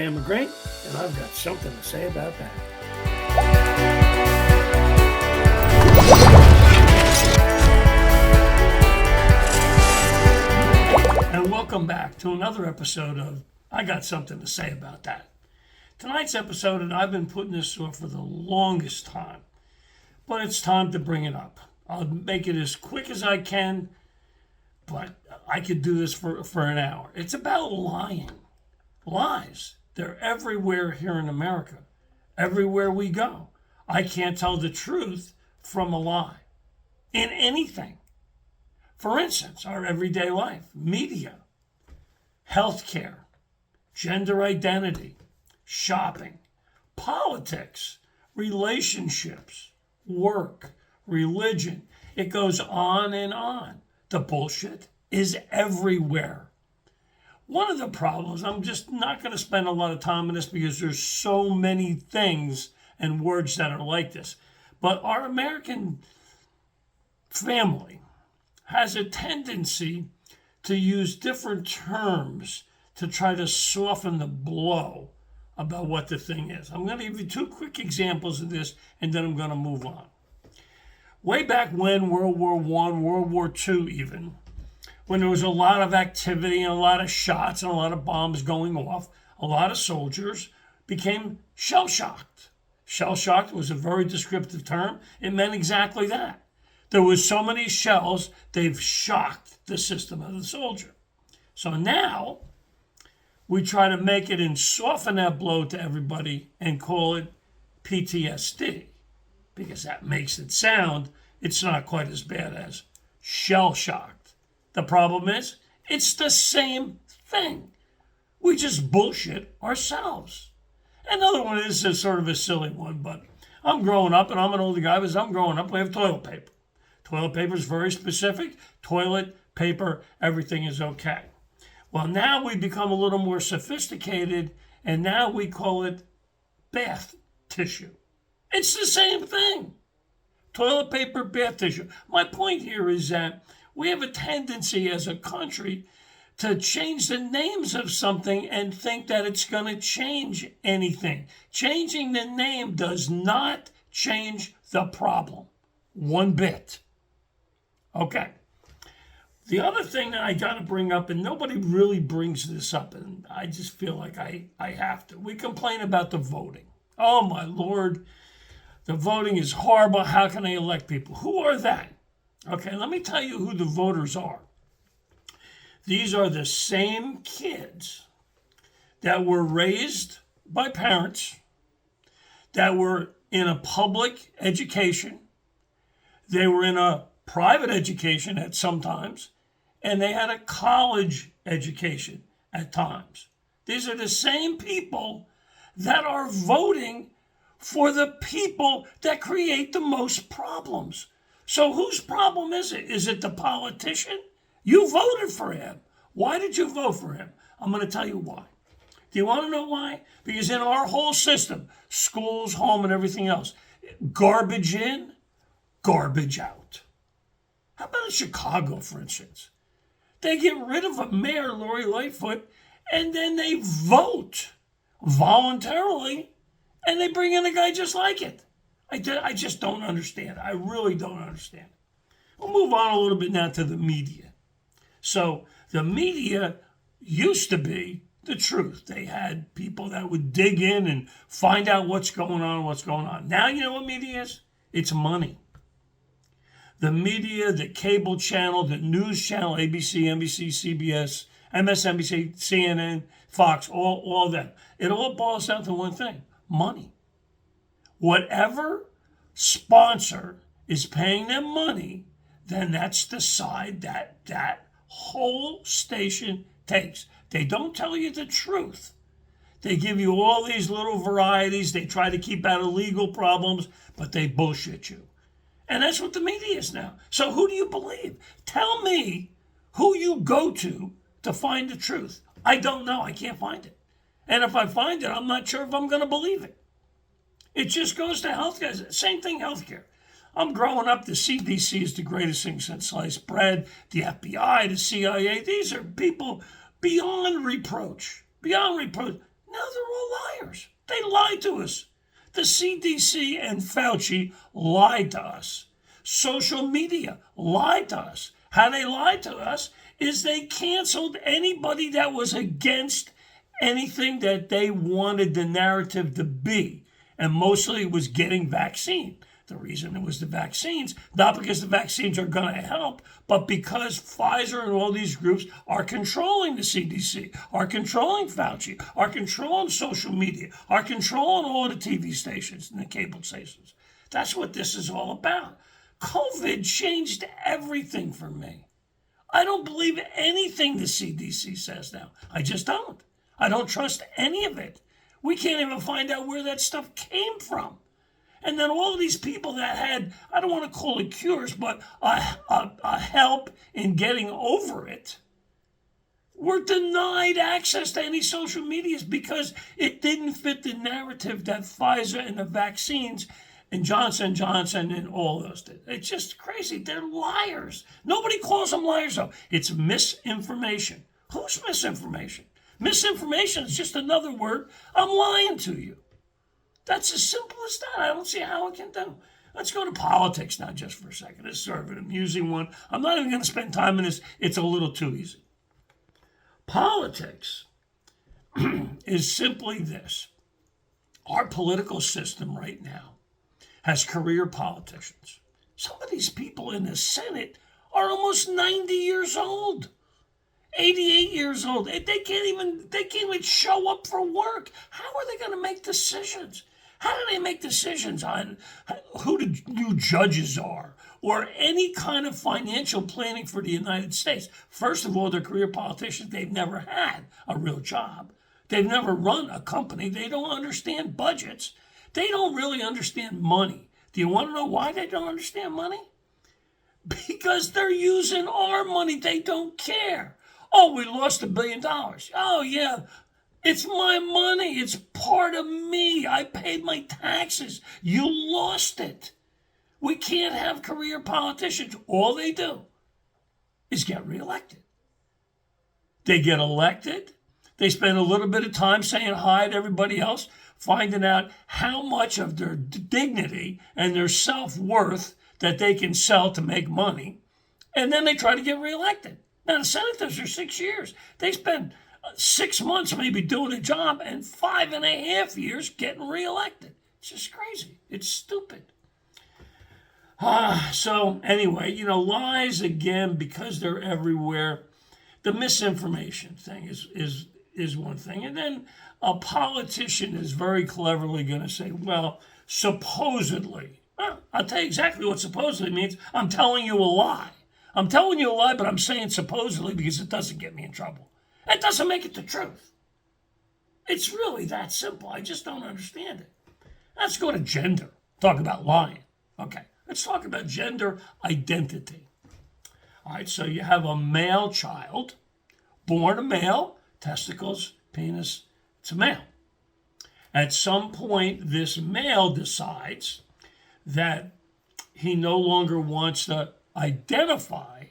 Dan McGrain, and I've got something to say about that. And welcome back to another episode of I Got Something to Say About That. Tonight's episode, and I've been putting this off for the longest time, but it's time to bring it up. I'll make it as quick as I can, but I could do this for an hour. It's about lying. Lies. They're everywhere here in America. Everywhere we go. I can't tell the truth from a lie. In anything. For instance, our everyday life, media, healthcare, gender identity, shopping, politics, relationships, work, religion. It goes on and on. The bullshit is everywhere. One of the problems, I'm just not going to spend a lot of time on this because there's so many things and words that are like this. But our American family has a tendency to use different terms to try to soften the blow about what the thing is. I'm going to give you two quick examples of this, and then I'm going to move on. Way back when, World War I, World War II even, when there was a lot of activity and a lot of shots and a lot of bombs going off, a lot of soldiers became shell-shocked. Shell-shocked was a very descriptive term. It meant exactly that. There was so many shells, they've shocked the system of the soldier. So now, we try to make it and soften that blow to everybody and call it PTSD. Because that makes it sound, it's not quite as bad as shell-shocked. The problem is, it's the same thing. We just bullshit ourselves. Another one is sort of a silly one, but I'm growing up, and I'm an older guy, but as I'm growing up, we have toilet paper. Toilet paper is very specific. Toilet paper, everything is okay. Well, now we become a little more sophisticated, and now we call it bath tissue. It's the same thing. Toilet paper, bath tissue. My point here is that we have a tendency as a country to change the names of something and think that it's going to change anything. Changing the name does not change the problem one bit. Okay. The other thing that I got to bring up, and nobody really brings this up, and I just feel like I have to. We complain about the voting. Oh, my Lord. The voting is horrible. How can they elect people? Who are they? Okay, let me tell you who the voters are. These are the same kids that were raised by parents, that were in a public education, they were in a private education at some times, and they had a college education at times. These are the same people that are voting for the people that create the most problems. So whose problem is it? Is it the politician? You voted for him. Why did you vote for him? I'm going to tell you why. Do you want to know why? Because in our whole system, schools, home, and everything else, garbage in, garbage out. How about in Chicago, for instance? They get rid of a mayor, Lori Lightfoot, and then they vote voluntarily, and they bring in a guy just like it. I just don't understand. I really don't understand. We'll move on a little bit now to the media. So the media used to be the truth. They had people that would dig in and find out what's going on. Now you know what media is? It's money. The media, the cable channel, the news channel, ABC, NBC, CBS, MSNBC, CNN, Fox, all of them. It all boils down to one thing: money. Whatever sponsor is paying them money, then that's the side that whole station takes. They don't tell you the truth. They give you all these little varieties. They try to keep out of legal problems, but they bullshit you. And that's what the media is now. So who do you believe? Tell me who you go to find the truth. I don't know. I can't find it. And if I find it, I'm not sure if I'm going to believe it. It just goes to healthcare. Same thing, healthcare. I'm growing up, the CDC is the greatest thing since sliced bread. The FBI, the CIA, these are people beyond reproach. Beyond reproach. Now they're all liars. They lied to us. The CDC and Fauci lied to us. Social media lied to us. How they lied to us is they canceled anybody that was against anything that they wanted the narrative to be. And mostly it was getting vaccine. The reason it was the vaccines, not because the vaccines are going to help, but because Pfizer and all these groups are controlling the CDC, are controlling Fauci, are controlling social media, are controlling all the TV stations and the cable stations. That's what this is all about. COVID changed everything for me. I don't believe anything the CDC says now. I just don't. I don't trust any of it. We can't even find out where that stuff came from. And then all of these people that had, I don't want to call it cures, but a help in getting over it, were denied access to any social medias because it didn't fit the narrative that Pfizer and the vaccines and Johnson & Johnson and all those did. It's just crazy. They're liars. Nobody calls them liars, though. It's misinformation. Who's misinformation? Misinformation is just another word. I'm lying to you. That's as simple as that. I don't see how it can do. Let's go to politics now just for a second. It's sort of an amusing one. I'm not even going to spend time on this. It's a little too easy. Politics is simply this. Our political system right now has career politicians. Some of these people in the Senate are almost 90 years old. 88 years old. They can't even show up for work. How are they going to make decisions? How do they make decisions on who the new judges are or any kind of financial planning for the United States? First of all, they're career politicians. They've never had a real job. They've never run a company. They don't understand budgets. They don't really understand money. Do you want to know why they don't understand money? Because they're using our money. They don't care. Oh, we lost $1 billion. Oh, yeah. It's my money. It's part of me. I paid my taxes. You lost it. We can't have career politicians. All they do is get reelected. They get elected. They spend a little bit of time saying hi to everybody else, finding out how much of their dignity and their self-worth that they can sell to make money. And then they try to get reelected. Now, the senators are 6 years. They spend 6 months maybe doing a job and 5.5 years getting reelected. It's just crazy. It's stupid. So anyway, lies again, because they're everywhere. The misinformation thing is one thing. And then a politician is very cleverly going to say, well, supposedly. Well, I'll tell you exactly what supposedly means. I'm telling you a lie. I'm telling you a lie, but I'm saying supposedly because it doesn't get me in trouble. It doesn't make it the truth. It's really that simple. I just don't understand it. Let's go to gender. Talk about lying. Okay, let's talk about gender identity. All right, so you have a male child, born a male, testicles, penis, it's a male. At some point, this male decides that he no longer wants to identify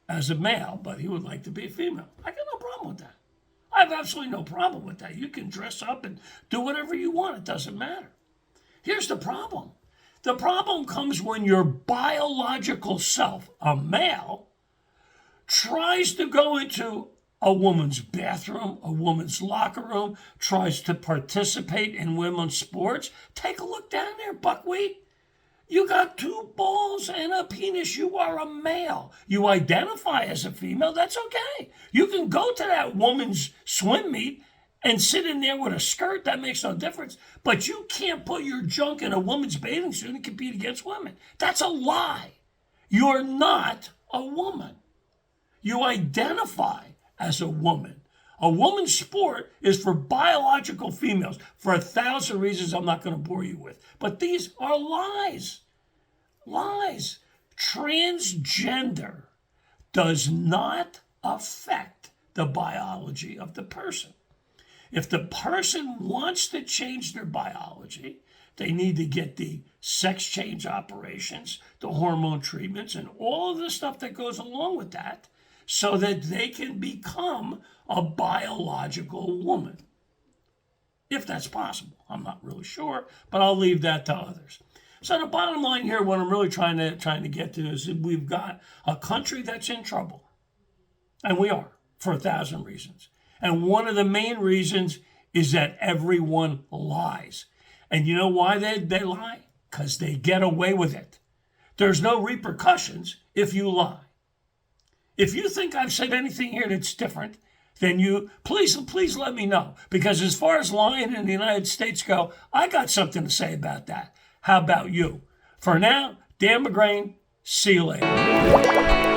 as a male, but he would like to be a female. I got no problem with that. I have absolutely no problem with that. You can dress up and do whatever you want. It doesn't matter. Here's the problem. The problem comes when your biological self, a male, tries to go into a woman's bathroom, a woman's locker room, tries to participate in women's sports. Take a look down there, buckwheat. You got 2 balls and a penis. You are a male. You identify as a female. That's okay. You can go to that woman's swim meet and sit in there with a skirt. That makes no difference. But you can't put your junk in a woman's bathing suit and compete against women. That's a lie. You're not a woman. You identify as a woman. A woman's sport is for biological females for 1,000 reasons I'm not going to bore you with. But these are lies. Lies. Transgender does not affect the biology of the person. If the person wants to change their biology, they need to get the sex change operations, the hormone treatments, and all of the stuff that goes along with that, so that they can become a biological woman. if that's possible. I'm not really sure, but I'll leave that to others. So the bottom line here, what I'm really trying to get to is that we've got a country that's in trouble, and we are, for 1,000 reasons. And one of the main reasons is that everyone lies. And you know why they lie? Because they get away with it. There's no repercussions if you lie. If you think I've said anything here that's different, then please let me know. Because as far as lying in the United States go, I got something to say about that. How about you? For now, Dan McGrain, see you later.